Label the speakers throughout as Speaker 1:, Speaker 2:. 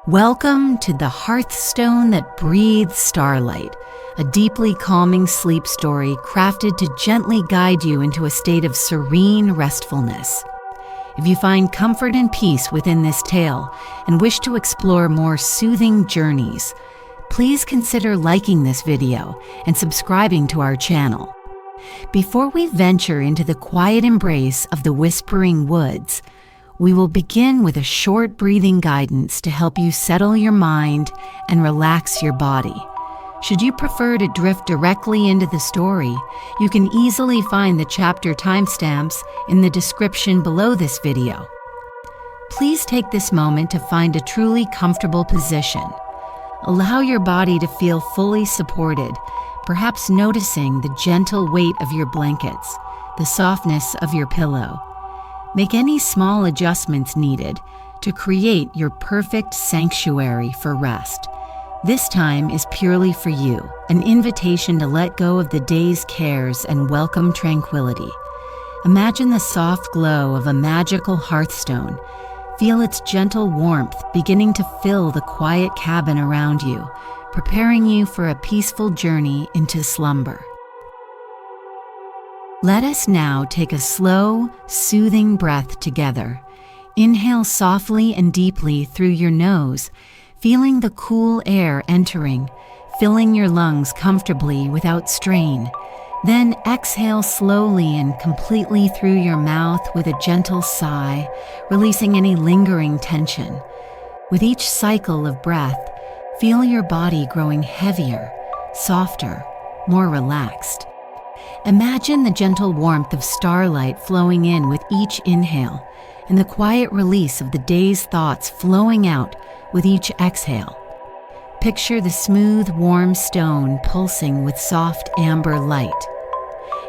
Speaker 1: Welcome to the Hearthstone That Breathes Starlight, a deeply calming sleep story crafted to gently guide you into a state of serene restfulness. If you find comfort and peace within this tale and wish to explore more soothing journeys, please consider liking this video and subscribing to our channel. Before we venture into the quiet embrace of the whispering woods, we will begin with a short breathing guidance to help you settle your mind and relax your body. Should you prefer to drift directly into the story, you can easily find the chapter timestamps in the description below this video. Please take this moment to find a truly comfortable position. Allow your body to feel fully supported, perhaps noticing the gentle weight of your blankets, the softness of your pillow. Make any small adjustments needed to create your perfect sanctuary for rest. This time is purely for you, an invitation to let go of the day's cares and welcome tranquility. Imagine the soft glow of a magical hearthstone. Feel its gentle warmth beginning to fill the quiet cabin around you, preparing you for a peaceful journey into slumber. Let us now take a slow, soothing breath together. Inhale softly and deeply through your nose, feeling the cool air entering, filling your lungs comfortably without strain. Then exhale slowly and completely through your mouth with a gentle sigh, releasing any lingering tension. With each cycle of breath, feel your body growing heavier, softer, more relaxed. Imagine the gentle warmth of starlight flowing in with each inhale, and the quiet release of the day's thoughts flowing out with each exhale. Picture the smooth, warm stone pulsing with soft amber light.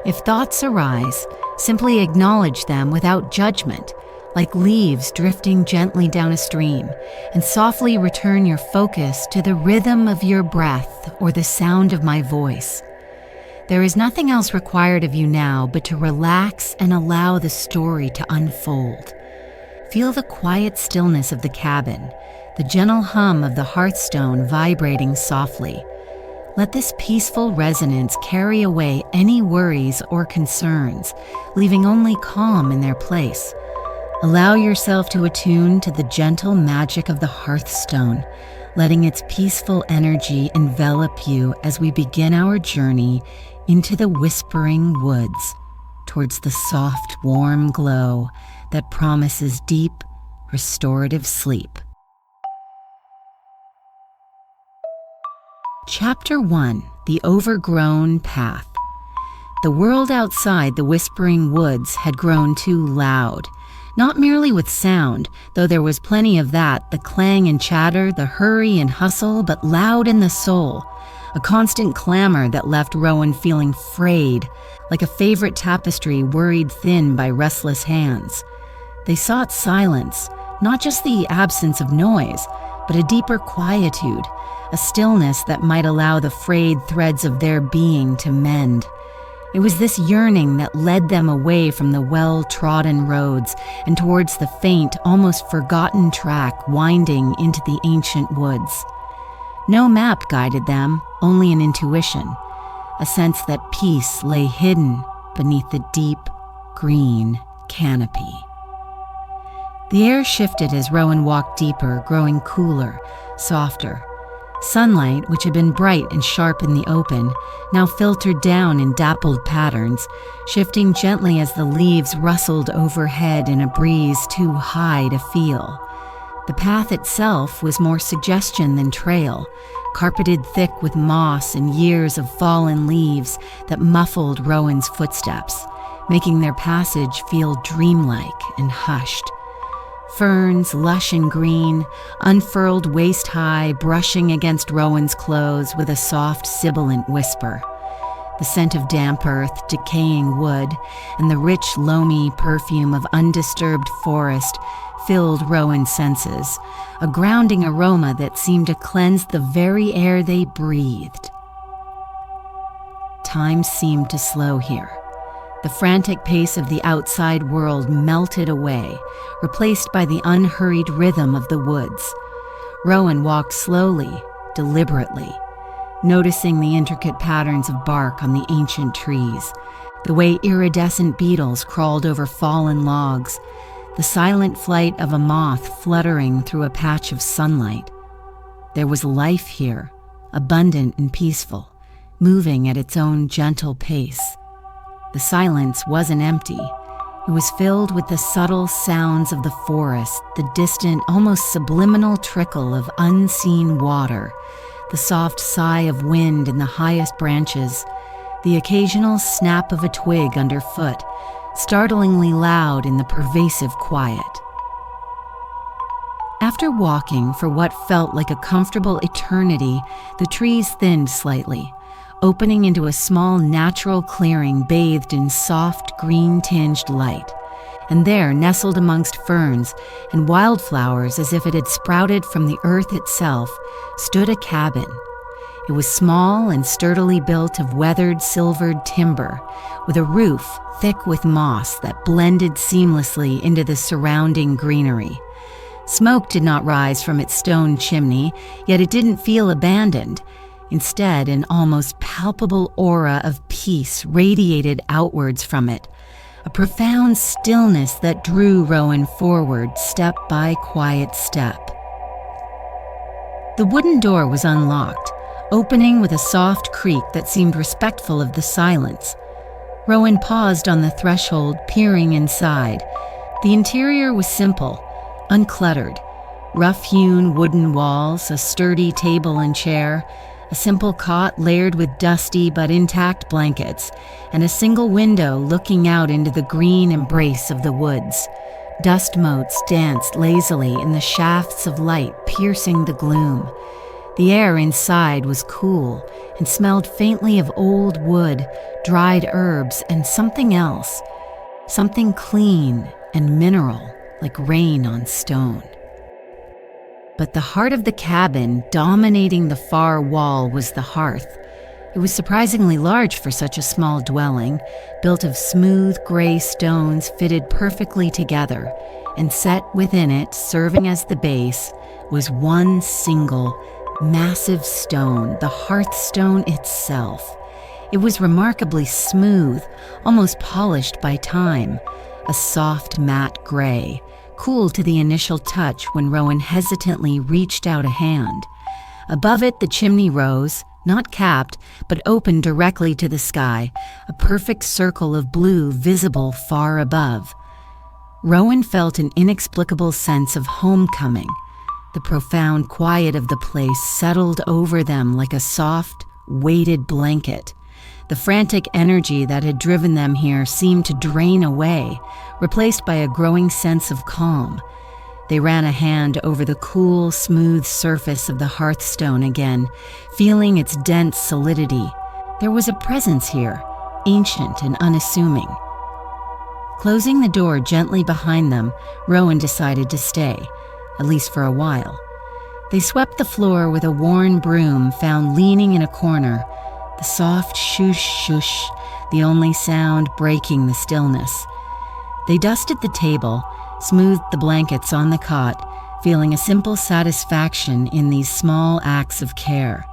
Speaker 1: If thoughts arise, simply acknowledge them without judgment, like leaves drifting gently down a stream, and softly return your focus to the rhythm of your breath or the sound of my voice. There is nothing else required of you now but to relax and allow the story to unfold. Feel the quiet stillness of the cabin, the gentle hum of the hearthstone vibrating softly. Let this peaceful resonance carry away any worries or concerns, leaving only calm in their place. Allow yourself to attune to the gentle magic of the hearthstone, letting its peaceful energy envelop you as we begin our journey into the whispering woods, towards the soft, warm glow that promises deep, restorative sleep. Chapter 1: The Overgrown Path. The world outside the whispering woods had grown too loud, not merely with sound, though there was plenty of that, the clang and chatter, the hurry and hustle, but loud in the soul. A constant clamor that left Rowan feeling frayed, like a favorite tapestry worried thin by restless hands. They sought silence, not just the absence of noise, but a deeper quietude, a stillness that might allow the frayed threads of their being to mend. It was this yearning that led them away from the well-trodden roads and towards the faint, almost forgotten track winding into the ancient woods. No map guided them, only an intuition, a sense that peace lay hidden beneath the deep, green canopy. The air shifted as Rowan walked deeper, growing cooler, softer. Sunlight, which had been bright and sharp in the open, now filtered down in dappled patterns, shifting gently as the leaves rustled overhead in a breeze too high to feel. The path itself was more suggestion than trail, carpeted thick with moss and years of fallen leaves that muffled Rowan's footsteps, making their passage feel dreamlike and hushed. Ferns, lush and green, unfurled waist-high, brushing against Rowan's clothes with a soft, sibilant whisper. The scent of damp earth, decaying wood, and the rich, loamy perfume of undisturbed forest filled Rowan's senses, a grounding aroma that seemed to cleanse the very air they breathed. Time seemed to slow here. The frantic pace of the outside world melted away, replaced by the unhurried rhythm of the woods. Rowan walked slowly, deliberately, noticing the intricate patterns of bark on the ancient trees, the way iridescent beetles crawled over fallen logs, the silent flight of a moth fluttering through a patch of sunlight. There was life here, abundant and peaceful, moving at its own gentle pace. The silence wasn't empty. It was filled with the subtle sounds of the forest, the distant, almost subliminal trickle of unseen water, the soft sigh of wind in the highest branches, the occasional snap of a twig underfoot, startlingly loud in the pervasive quiet. After walking for what felt like a comfortable eternity, the trees thinned slightly, opening into a small natural clearing bathed in soft green-tinged light. And there, nestled amongst ferns and wildflowers as if it had sprouted from the earth itself, stood a cabin. It was small and sturdily built of weathered, silvered timber, with a roof thick with moss that blended seamlessly into the surrounding greenery. Smoke did not rise from its stone chimney, yet it didn't feel abandoned. Instead, an almost palpable aura of peace radiated outwards from it, a profound stillness that drew Rowan forward step by quiet step. The wooden door was unlocked, opening with a soft creak that seemed respectful of the silence. Rowan paused on the threshold, peering inside. The interior was simple, uncluttered. Rough-hewn wooden walls, a sturdy table and chair, a simple cot layered with dusty but intact blankets, and a single window looking out into the green embrace of the woods. Dust motes danced lazily in the shafts of light piercing the gloom. The air inside was cool and smelled faintly of old wood, dried herbs, and something else. Something clean and mineral, like rain on stone. But the heart of the cabin, dominating the far wall, was the hearth. It was surprisingly large for such a small dwelling, built of smooth gray stones fitted perfectly together, and set within it, serving as the base, was one single, massive stone, the hearthstone itself. It was remarkably smooth, almost polished by time, a soft matte gray, cool to the initial touch when Rowan hesitantly reached out a hand. Above it, the chimney rose, not capped, but open directly to the sky, a perfect circle of blue visible far above. Rowan felt an inexplicable sense of homecoming. The profound quiet of the place settled over them like a soft, weighted blanket. The frantic energy that had driven them here seemed to drain away, replaced by a growing sense of calm. They ran a hand over the cool, smooth surface of the hearthstone again, feeling its dense solidity. There was a presence here, ancient and unassuming. Closing the door gently behind them, Rowan decided to stay, at least for a while. They swept the floor with a worn broom found leaning in a corner, the soft shush-shush, the only sound breaking the stillness. They dusted the table, smoothed the blankets on the cot, feeling a simple satisfaction in these small acts of care.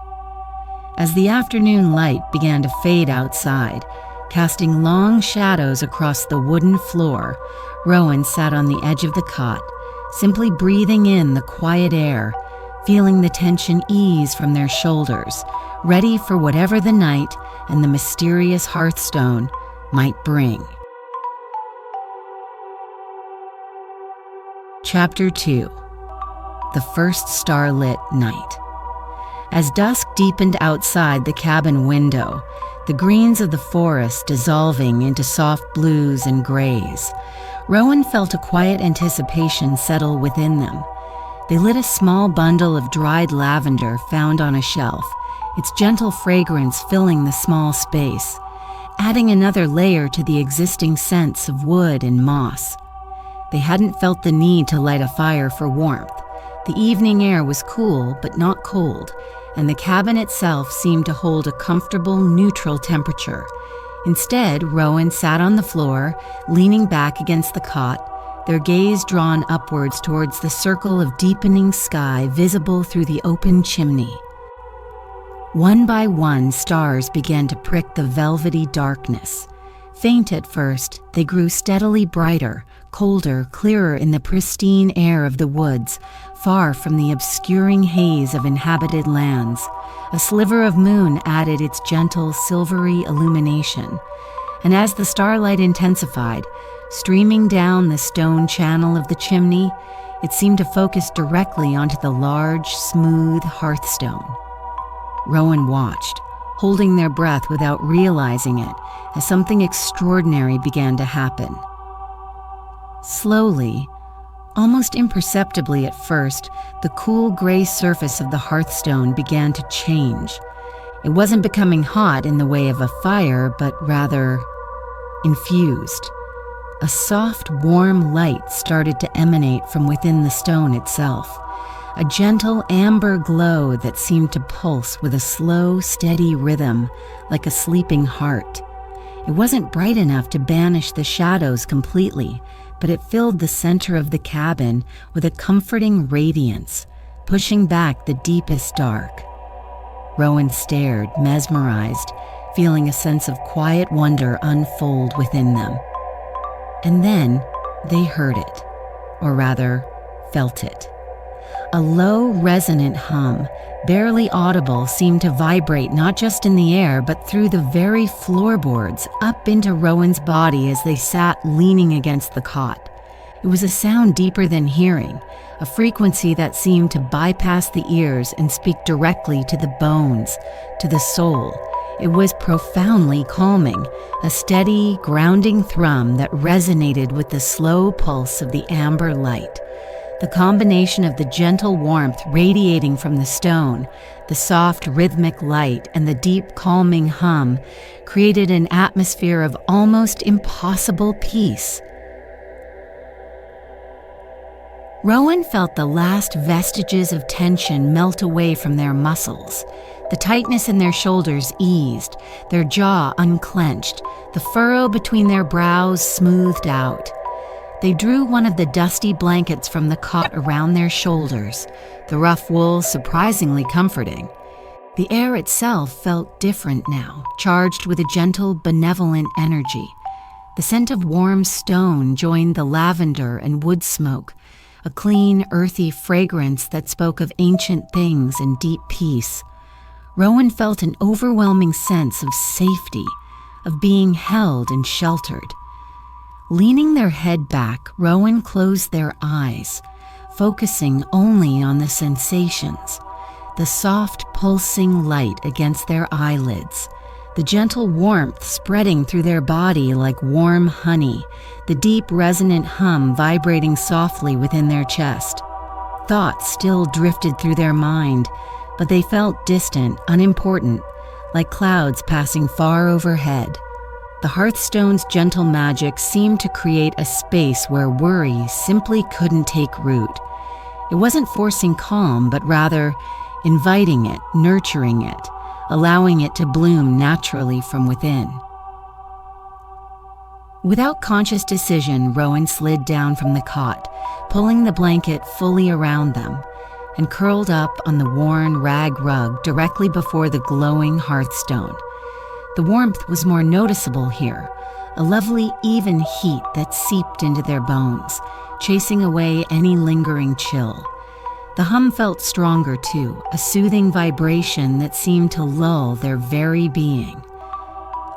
Speaker 1: As the afternoon light began to fade outside, casting long shadows across the wooden floor, Rowan sat on the edge of the cot, simply breathing in the quiet air, feeling the tension ease from their shoulders, ready for whatever the night and the mysterious hearthstone might bring. Chapter 2. The First Starlit Night. As dusk deepened outside the cabin window, the greens of the forest dissolving into soft blues and grays, Rowan felt a quiet anticipation settle within them. They lit a small bundle of dried lavender found on a shelf, its gentle fragrance filling the small space, adding another layer to the existing scents of wood and moss. They hadn't felt the need to light a fire for warmth. The evening air was cool but not cold, and the cabin itself seemed to hold a comfortable, neutral temperature. Instead, Rowan sat on the floor, leaning back against the cot, their gaze drawn upwards towards the circle of deepening sky visible through the open chimney. One by one, stars began to prick the velvety darkness. Faint at first, they grew steadily brighter, colder, clearer in the pristine air of the woods, far from the obscuring haze of inhabited lands. A sliver of moon added its gentle, silvery illumination, and as the starlight intensified, streaming down the stone channel of the chimney, it seemed to focus directly onto the large, smooth hearthstone. Rowan watched, holding their breath without realizing it, as something extraordinary began to happen. Slowly, almost imperceptibly at first, the cool gray surface of the hearthstone began to change. It wasn't becoming hot in the way of a fire, but rather infused. A soft, warm light started to emanate from within the stone itself, a gentle amber glow that seemed to pulse with a slow, steady rhythm, like a sleeping heart. It wasn't bright enough to banish the shadows completely, but it filled the center of the cabin with a comforting radiance, pushing back the deepest dark. Rowan stared, mesmerized, feeling a sense of quiet wonder unfold within them. And then they heard it, or rather, felt it. A low, resonant hum, barely audible, seemed to vibrate not just in the air, but through the very floorboards, up into Rowan's body as they sat leaning against the cot. It was a sound deeper than hearing, a frequency that seemed to bypass the ears and speak directly to the bones, to the soul. It was profoundly calming, a steady, grounding thrum that resonated with the slow pulse of the amber light. The combination of the gentle warmth radiating from the stone, the soft rhythmic light, and the deep calming hum created an atmosphere of almost impossible peace. Rowan felt the last vestiges of tension melt away from their muscles. The tightness in their shoulders eased, their jaw unclenched, the furrow between their brows smoothed out. They drew one of the dusty blankets from the cot around their shoulders, the rough wool surprisingly comforting. The air itself felt different now, charged with a gentle, benevolent energy. The scent of warm stone joined the lavender and wood smoke, a clean, earthy fragrance that spoke of ancient things and deep peace. Rowan felt an overwhelming sense of safety, of being held and sheltered. Leaning their head back, Rowan closed their eyes, focusing only on the sensations, the soft, pulsing light against their eyelids, the gentle warmth spreading through their body like warm honey, the deep, resonant hum vibrating softly within their chest. Thoughts still drifted through their mind, but they felt distant, unimportant, like clouds passing far overhead. The Hearthstone's gentle magic seemed to create a space where worry simply couldn't take root. It wasn't forcing calm, but rather inviting it, nurturing it, allowing it to bloom naturally from within. Without conscious decision, Rowan slid down from the cot, pulling the blanket fully around them, and curled up on the worn rag rug directly before the glowing hearthstone. The warmth was more noticeable here, a lovely, even heat that seeped into their bones, chasing away any lingering chill. The hum felt stronger too, a soothing vibration that seemed to lull their very being.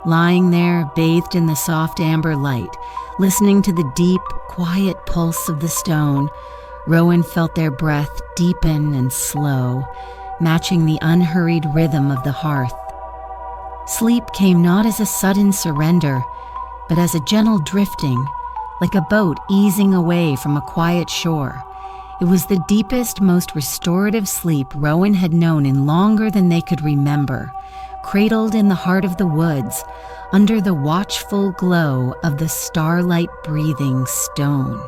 Speaker 1: Lying there, bathed in the soft amber light, listening to the deep, quiet pulse of the stone, Rowan felt their breath deepen and slow, matching the unhurried rhythm of the hearth. Sleep came not as a sudden surrender, but as a gentle drifting, like a boat easing away from a quiet shore. It was the deepest, most restorative sleep Rowan had known in longer than they could remember, cradled in the heart of the woods, under the watchful glow of the starlight-breathing stone.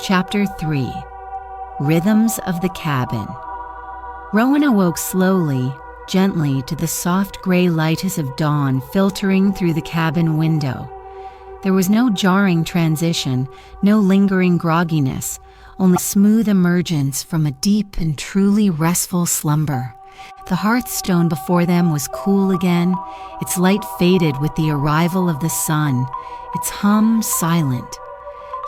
Speaker 1: Chapter 3. Rhythms of the Cabin. Rowan awoke slowly, gently, to the soft gray light as of dawn filtering through the cabin window. There was no jarring transition, no lingering grogginess, only smooth emergence from a deep and truly restful slumber. The hearthstone before them was cool again, its light faded with the arrival of the sun, its hum silent.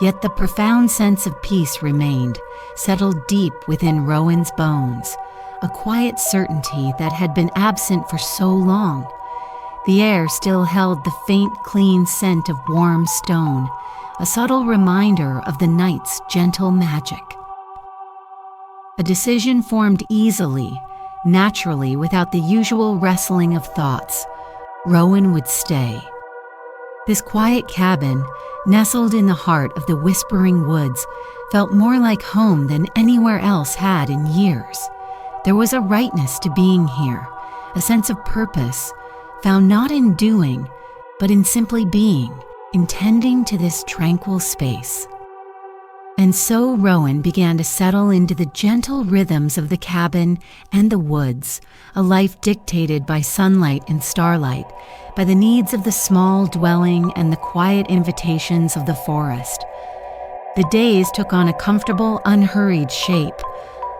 Speaker 1: Yet the profound sense of peace remained, settled deep within Rowan's bones, a quiet certainty that had been absent for so long. The air still held the faint, clean scent of warm stone, a subtle reminder of the night's gentle magic. A decision formed easily, naturally, without the usual wrestling of thoughts. Rowan would stay. This quiet cabin, nestled in the heart of the whispering woods, felt more like home than anywhere else had in years. There was a rightness to being here, a sense of purpose, found not in doing, but in simply being, in tending to this tranquil space. And so Rowan began to settle into the gentle rhythms of the cabin and the woods, a life dictated by sunlight and starlight, by the needs of the small dwelling and the quiet invitations of the forest. The days took on a comfortable, unhurried shape.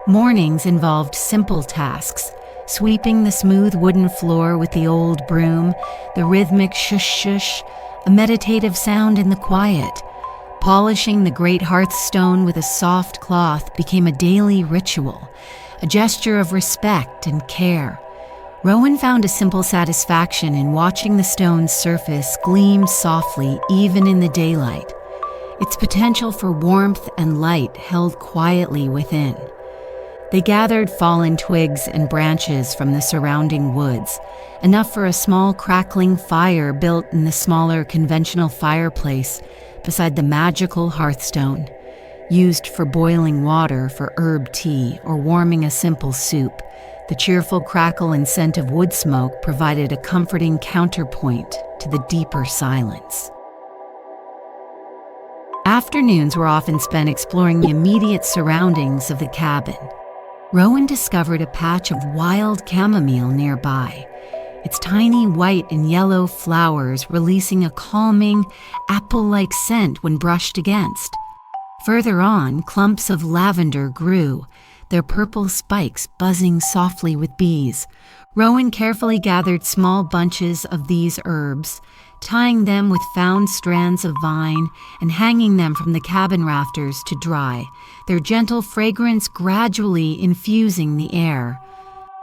Speaker 1: Mornings involved simple tasks, sweeping the smooth wooden floor with the old broom, the rhythmic shush-shush, a meditative sound in the quiet. Polishing the great hearthstone with a soft cloth became a daily ritual, a gesture of respect and care. Rowan found a simple satisfaction in watching the stone's surface gleam softly even in the daylight, its potential for warmth and light held quietly within. They gathered fallen twigs and branches from the surrounding woods, enough for a small crackling fire built in the smaller conventional fireplace beside the magical hearthstone, used for boiling water for herb tea or warming a simple soup. The cheerful crackle and scent of wood smoke provided a comforting counterpoint to the deeper silence. Afternoons were often spent exploring the immediate surroundings of the cabin. Rowan discovered a patch of wild chamomile nearby, its tiny white and yellow flowers releasing a calming, apple-like scent when brushed against. Further on, clumps of lavender grew, their purple spikes buzzing softly with bees. Rowan carefully gathered small bunches of these herbs, tying them with found strands of vine and hanging them from the cabin rafters to dry, their gentle fragrance gradually infusing the air.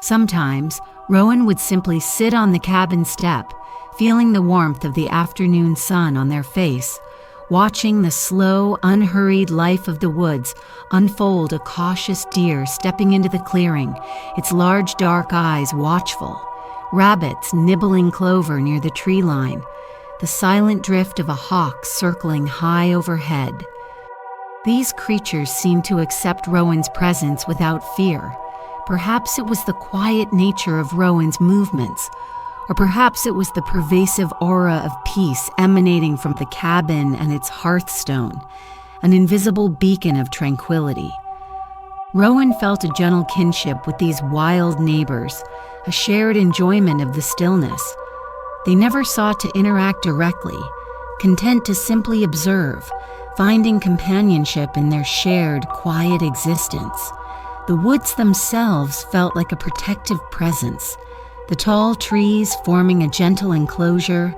Speaker 1: Sometimes, Rowan would simply sit on the cabin step, feeling the warmth of the afternoon sun on their face, watching the slow, unhurried life of the woods unfold, a cautious deer stepping into the clearing, its large dark eyes watchful, rabbits nibbling clover near the tree line, the silent drift of a hawk circling high overhead. These creatures seemed to accept Rowan's presence without fear. Perhaps it was the quiet nature of Rowan's movements, or perhaps it was the pervasive aura of peace emanating from the cabin and its hearthstone, an invisible beacon of tranquility. Rowan felt a gentle kinship with these wild neighbors, a shared enjoyment of the stillness. They never sought to interact directly, content to simply observe, finding companionship in their shared, quiet existence. The woods themselves felt like a protective presence, the tall trees forming a gentle enclosure,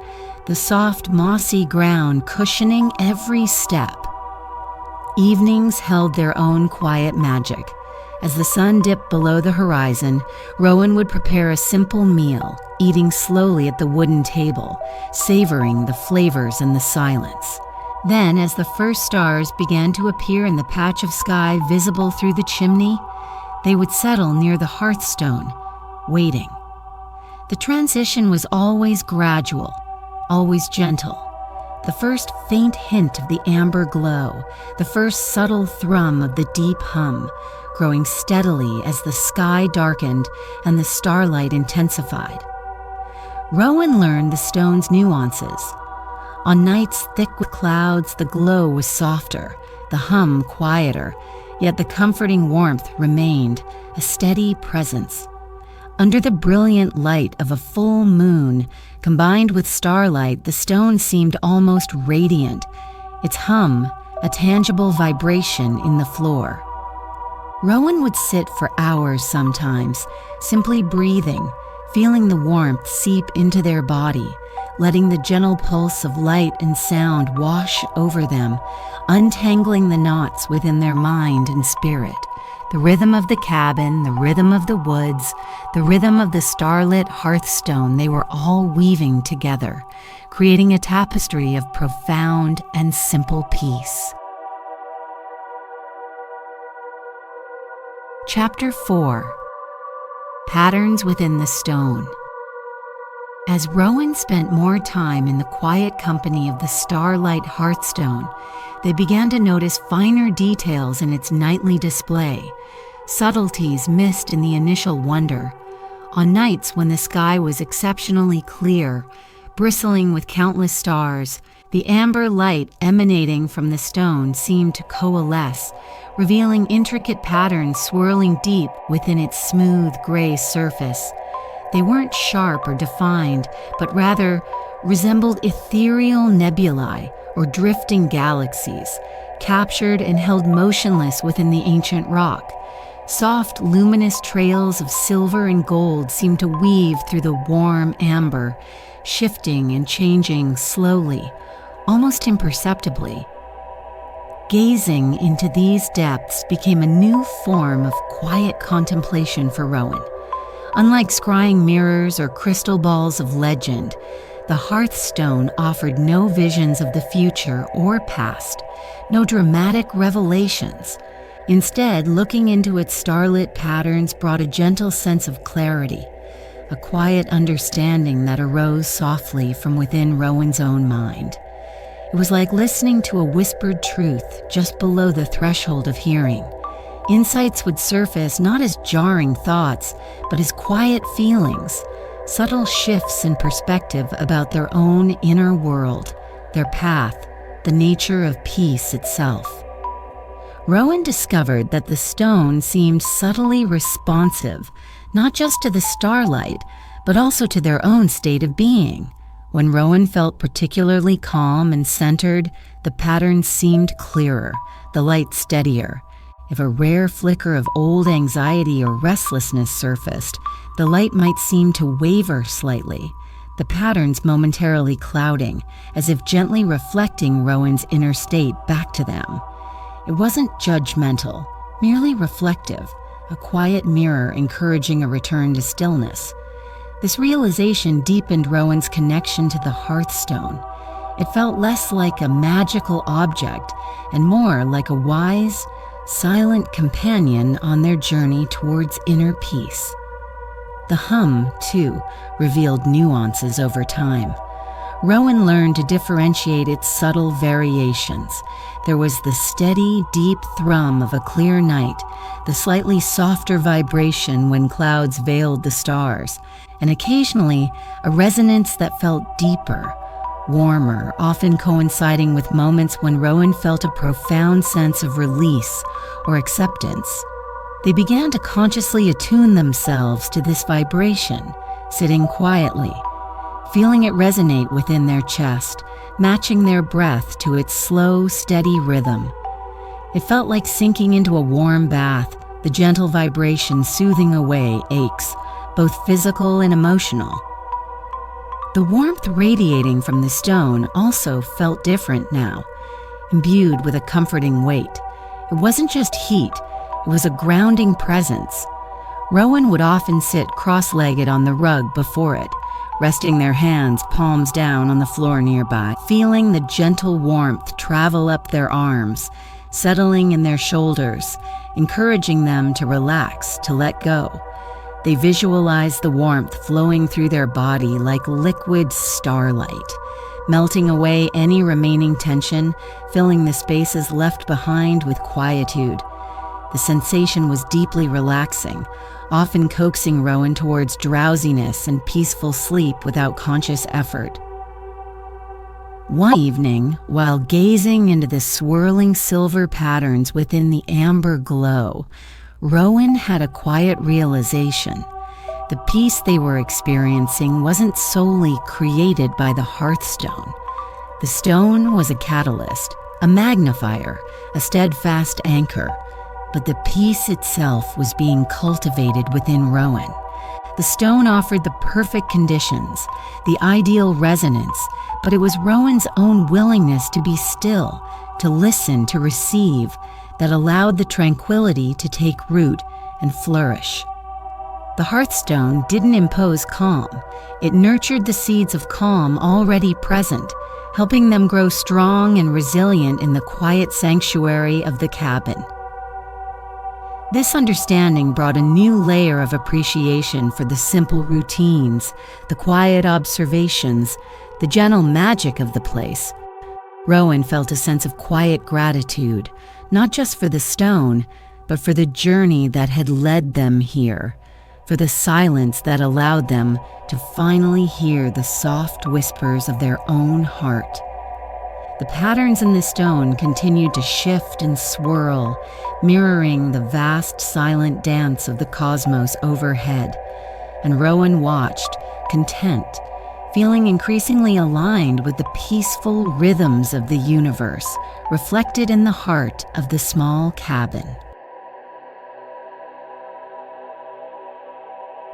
Speaker 1: the soft, mossy ground cushioning every step. Evenings held their own quiet magic. As the sun dipped below the horizon, Rowan would prepare a simple meal, eating slowly at the wooden table, savoring the flavors and the silence. Then, as the first stars began to appear in the patch of sky visible through the chimney, they would settle near the hearthstone, waiting. The transition was always gradual, always gentle. The first faint hint of the amber glow, the first subtle thrum of the deep hum, growing steadily as the sky darkened and the starlight intensified. Rowan learned the stone's nuances. On nights thick with clouds, the glow was softer, the hum quieter, yet the comforting warmth remained, a steady presence. Under the brilliant light of a full moon, combined with starlight, the stone seemed almost radiant, its hum a tangible vibration in the floor. Rowan would sit for hours sometimes, simply breathing, feeling the warmth seep into their body, letting the gentle pulse of light and sound wash over them, untangling the knots within their mind and spirit. The rhythm of the cabin, the rhythm of the woods, the rhythm of the starlit hearthstone, they were all weaving together, creating a tapestry of profound and simple peace. Chapter 4. Patterns Within the Stone. As Rowan spent more time in the quiet company of the starlight hearthstone, they began to notice finer details in its nightly display, subtleties missed in the initial wonder. On nights when the sky was exceptionally clear, bristling with countless stars, the amber light emanating from the stone seemed to coalesce, revealing intricate patterns swirling deep within its smooth gray surface. They weren't sharp or defined, but rather resembled ethereal nebulae or drifting galaxies, captured and held motionless within the ancient rock. Soft, luminous trails of silver and gold seemed to weave through the warm amber, shifting and changing slowly, almost imperceptibly. Gazing into these depths became a new form of quiet contemplation for Rowan. Unlike scrying mirrors or crystal balls of legend, the hearthstone offered no visions of the future or past, no dramatic revelations. Instead, looking into its starlit patterns brought a gentle sense of clarity, a quiet understanding that arose softly from within Rowan's own mind. It was like listening to a whispered truth just below the threshold of hearing. Insights would surface not as jarring thoughts, but as quiet feelings, subtle shifts in perspective about their own inner world, their path, the nature of peace itself. Rowan discovered that the stone seemed subtly responsive, not just to the starlight, but also to their own state of being. When Rowan felt particularly calm and centered, the patterns seemed clearer, the light steadier. If a rare flicker of old anxiety or restlessness surfaced, the light might seem to waver slightly, the patterns momentarily clouding, as if gently reflecting Rowan's inner state back to them. It wasn't judgmental, merely reflective, a quiet mirror encouraging a return to stillness. This realization deepened Rowan's connection to the hearthstone. It felt less like a magical object and more like a wise, silent companion on their journey towards inner peace. The hum, too, revealed nuances over time. Rowan learned to differentiate its subtle variations. There was the steady, deep thrum of a clear night, the slightly softer vibration when clouds veiled the stars, and occasionally a resonance that felt deeper, warmer, often coinciding with moments when Rowan felt a profound sense of release or acceptance. They began to consciously attune themselves to this vibration, sitting quietly, feeling it resonate within their chest, matching their breath to its slow, steady rhythm. It felt like sinking into a warm bath, the gentle vibration soothing away aches, both physical and emotional. The warmth radiating from the stone also felt different now, imbued with a comforting weight. It wasn't just heat, it was a grounding presence. Rowan would often sit cross-legged on the rug before it, resting their hands palms down on the floor nearby, feeling the gentle warmth travel up their arms, settling in their shoulders, encouraging them to relax, to let go. They visualized the warmth flowing through their body like liquid starlight, melting away any remaining tension, filling the spaces left behind with quietude. The sensation was deeply relaxing, often coaxing Rowan towards drowsiness and peaceful sleep without conscious effort. One evening, while gazing into the swirling silver patterns within the amber glow, Rowan had a quiet realization. The peace they were experiencing wasn't solely created by the Hearthstone. The stone was a catalyst, a magnifier, a steadfast anchor, but the peace itself was being cultivated within Rowan. The stone offered the perfect conditions, the ideal resonance, but it was Rowan's own willingness to be still, to listen, to receive, that allowed the tranquility to take root and flourish. The Hearthstone didn't impose calm. It nurtured the seeds of calm already present, helping them grow strong and resilient in the quiet sanctuary of the cabin. This understanding brought a new layer of appreciation for the simple routines, the quiet observations, the gentle magic of the place. Rowan felt a sense of quiet gratitude, not just for the stone, but for the journey that had led them here, for the silence that allowed them to finally hear the soft whispers of their own heart. The patterns in the stone continued to shift and swirl, mirroring the vast silent dance of the cosmos overhead, and Rowan watched, content, feeling increasingly aligned with the peaceful rhythms of the universe, reflected in the heart of the small cabin.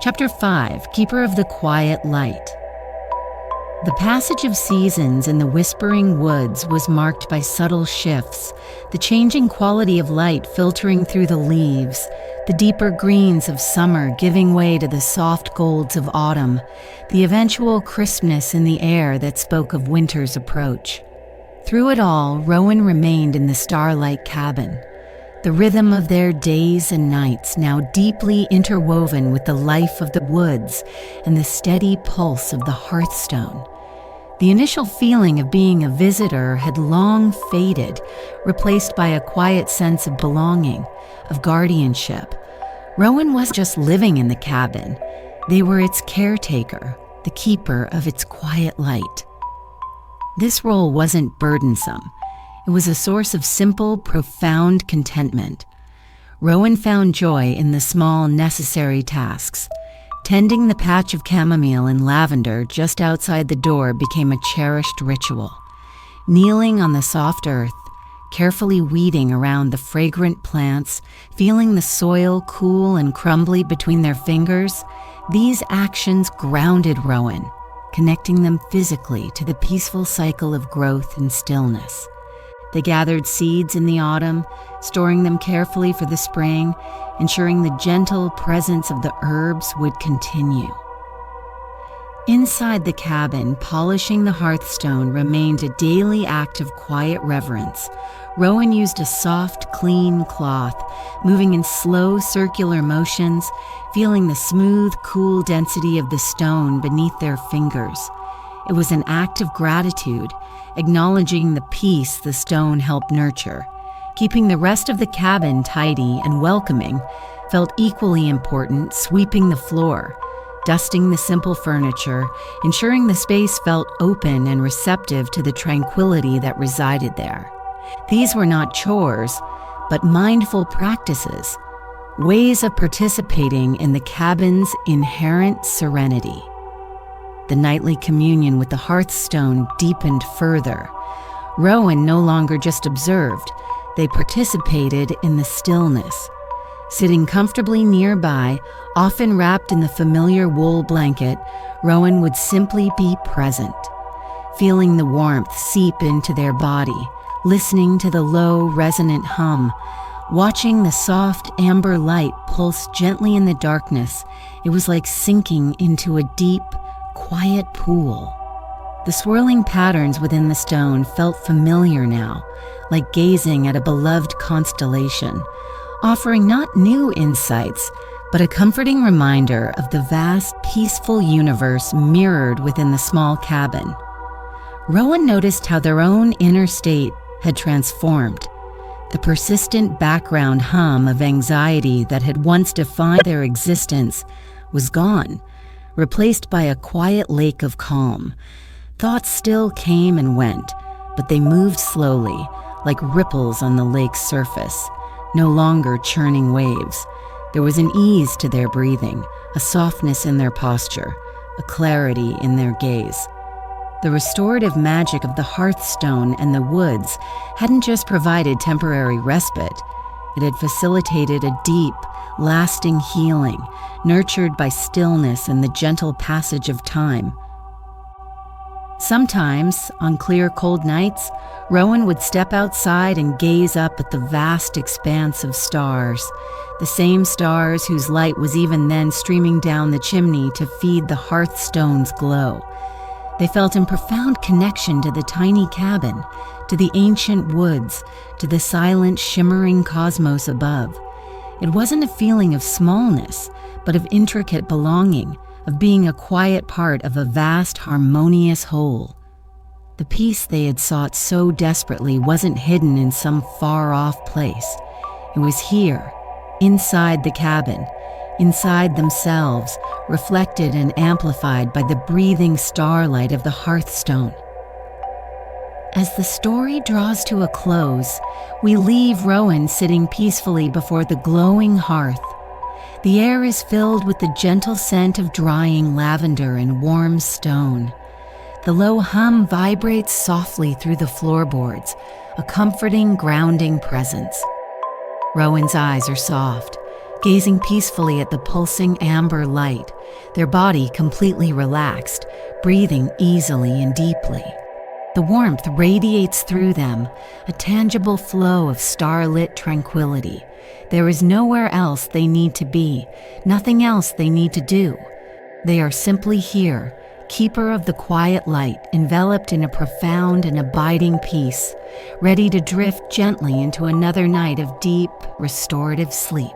Speaker 1: Chapter 5, Keeper of the Quiet Light. The passage of seasons in the Whispering Woods was marked by subtle shifts, the changing quality of light filtering through the leaves, the deeper greens of summer giving way to the soft golds of autumn, the eventual crispness in the air that spoke of winter's approach. Through it all, Rowan remained in the Starlight cabin, the rhythm of their days and nights now deeply interwoven with the life of the woods and the steady pulse of the Hearthstone. The initial feeling of being a visitor had long faded, replaced by a quiet sense of belonging, of guardianship. Rowan wasn't just living in the cabin. They were its caretaker, the keeper of its quiet light. This role wasn't burdensome. It was a source of simple, profound contentment. Rowan found joy in the small, necessary tasks. Tending the patch of chamomile and lavender just outside the door became a cherished ritual. Kneeling on the soft earth, carefully weeding around the fragrant plants, feeling the soil cool and crumbly between their fingers, these actions grounded Rowan, connecting them physically to the peaceful cycle of growth and stillness. They gathered seeds in the autumn, storing them carefully for the spring, ensuring the gentle presence of the herbs would continue. Inside the cabin, polishing the hearthstone remained a daily act of quiet reverence. Rowan used a soft, clean cloth, moving in slow circular motions, feeling the smooth, cool density of the stone beneath their fingers. It was an act of gratitude, acknowledging the peace the stone helped nurture. Keeping the rest of the cabin tidy and welcoming felt equally important, sweeping the floor, dusting the simple furniture, ensuring the space felt open and receptive to the tranquility that resided there. These were not chores, but mindful practices, ways of participating in the cabin's inherent serenity. The nightly communion with the hearthstone deepened further. Rowan no longer just observed, they participated in the stillness. Sitting comfortably nearby, often wrapped in the familiar wool blanket, Rowan would simply be present, feeling the warmth seep into their body, listening to the low, resonant hum, watching the soft amber light pulse gently in the darkness. It was like sinking into a deep, quiet pool. The swirling patterns within the stone felt familiar now, like gazing at a beloved constellation, offering not new insights, but a comforting reminder of the vast, peaceful universe mirrored within the small cabin. Rowan noticed how their own inner state had transformed. The persistent background hum of anxiety that had once defined their existence was gone, replaced by a quiet lake of calm. Thoughts still came and went, but they moved slowly, like ripples on the lake's surface, no longer churning waves. There was an ease to their breathing, a softness in their posture, a clarity in their gaze. The restorative magic of the Hearthstone and the woods hadn't just provided temporary respite, it had facilitated a deep, lasting healing, nurtured by stillness and the gentle passage of time. Sometimes, on clear, cold nights, Rowan would step outside and gaze up at the vast expanse of stars, the same stars whose light was even then streaming down the chimney to feed the Hearthstone's glow. They felt in profound connection to the tiny cabin, to the ancient woods, to the silent, shimmering cosmos above. It wasn't a feeling of smallness, but of intricate belonging, of being a quiet part of a vast, harmonious whole. The peace they had sought so desperately wasn't hidden in some far-off place. It was here, inside the cabin, inside themselves, reflected and amplified by the breathing starlight of the Hearthstone. As the story draws to a close, we leave Rowan sitting peacefully before the glowing hearth. The air is filled with the gentle scent of drying lavender and warm stone. The low hum vibrates softly through the floorboards, a comforting, grounding presence. Rowan's eyes are soft, gazing peacefully at the pulsing amber light, their body completely relaxed, breathing easily and deeply. The warmth radiates through them, a tangible flow of starlit tranquility. There is nowhere else they need to be, nothing else they need to do. They are simply here, keeper of the quiet light, enveloped in a profound and abiding peace, ready to drift gently into another night of deep, restorative sleep.